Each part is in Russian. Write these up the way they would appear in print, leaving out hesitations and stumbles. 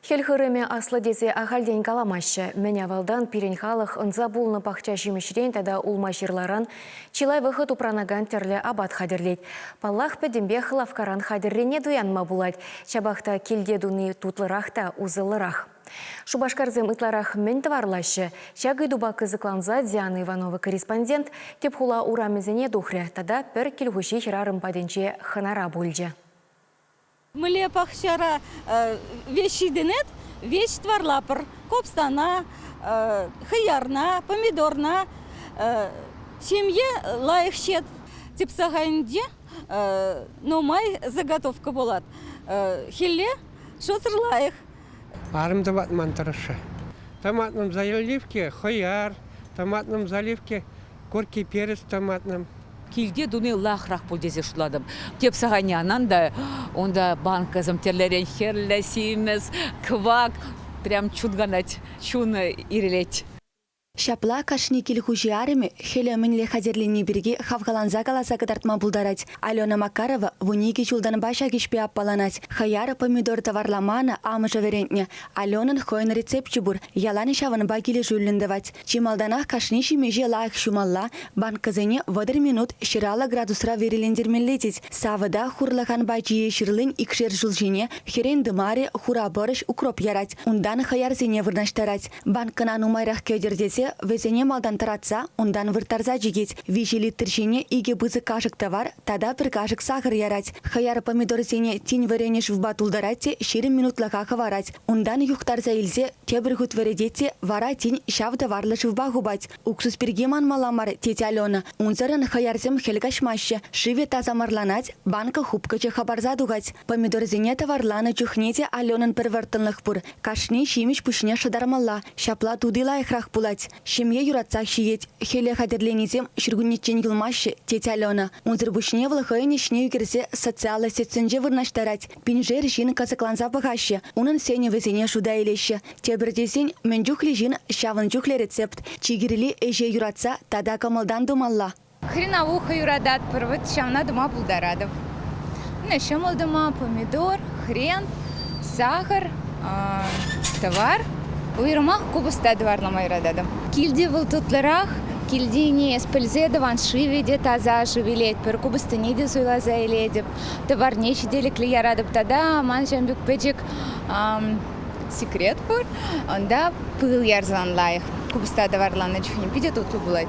Хелхырыме асладезе ахальден каламаще. Меня валдан пиренхалых ынза булны пахча жимешрен тада улма жирларан чилай выход упранаган терле абат хадерлейт. Паллах педембе лавкаран хадеррене дуянма булать. Чабахта килде дуны тутлырахта узылырах. Шубашкарзем ытларах мен товарлаще. Чагы дуба кызыкланза Диана Иванова корреспондент тепхула урамезене духре. Тада пер килгуши хирарым паденче ханара бульже. Мле пахчара вещи денет, вещь тварлапр, копстана, хаярна, помидорна, семье лайх щет. Типсаганде, но май заготовка была. Хилле, шотр лайх. Арым томатман тарышы. Томатным заливке хаяр, томатным заливке горький перец томатным. Килде дуны лахрах пульдезе шуладым. Теп саганянан да, онда банка замтерлерен херлесимез, квак, прям чудганать, чуны ирелеть. Шапла кашни килхужи арыме хеле мінле хазерлені бірге хавгаланза каласа кыдартма булдарать. Алена Макарова вуниги чулдан баша кишпе аппаланать. Хаяра помидор товарламана амыжа верентне. Аленан хойн рецепт чубур. Ялани шаван багили жуллендавать. Чималданах кашни шимеже лайх шумалла. Банказене водер минут ширала градусра верелендермелетить. Савада хурлахан бачие ширлын икшер жулжине. Херен дымаре хура борыш укроп ярать. Ундан хаярзене вырнаштарать. Банкана нумайрах кедердесе везене малдан таратса, ундан выртарза жигет. Вижили тыршине иге бызы кашык товар, тада бір кашык сахар ярать. Хаяр помидор зене тинь варенеш в батулдаратте, ширим минутлаха хаварать. Ундан юхтарза илзе, тебір хут вередетте, вара тинь шав товарлыш в багубать. Уксус пергеман маламар, тетя Алена. Унзаран хаярзем хелгашмаще, шиве тазамарланать, банка хупкаче хабарза дугать. Помидор зене товарланы чухнете Аленан первертынлых пур. Кашни шимиш пушне шадармалла, шапла тудила ихрах пулать. Шемье юратсах шиет, хеле хадерленизем ширгунничен гылмаще, тетя Алена. Унзыр бушне влахайне шне юкерсе социалы сетсенже вырнаштарать. Пинжер жин казакланза багаще, унын сене везене шуда илеще. Тебірдесен менджухли жин шавын жухле рецепт. Чигирили эже юратса, тада камалдан думалла. Хреновуха юрадат, первыт шавна дума булдарадов. Нашемал дума помидор, хрен, сахар, товар. Уйрмах кубуста дварлама юрададым. Килди выл тутларах, килди не спельзедован шиведе таза живелет, пер кубуста неде суйлаза еледеп. Товар нечи делекли ярадып тада, ман жамбюк педжик секрет пур, онда пыл ярзан лайх. Кубуста дварлана чухне пиде тутлу булайт.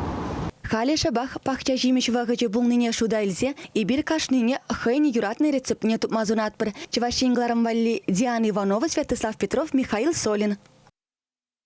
Хали шабах пахча жимеш вагаче булныне шуда илзе, и бир кашныне хайни юратный рецепт не тупмазунатпыр. Чевашингларам валли Диана Иванова, Святослав Петров, Михаил Солин.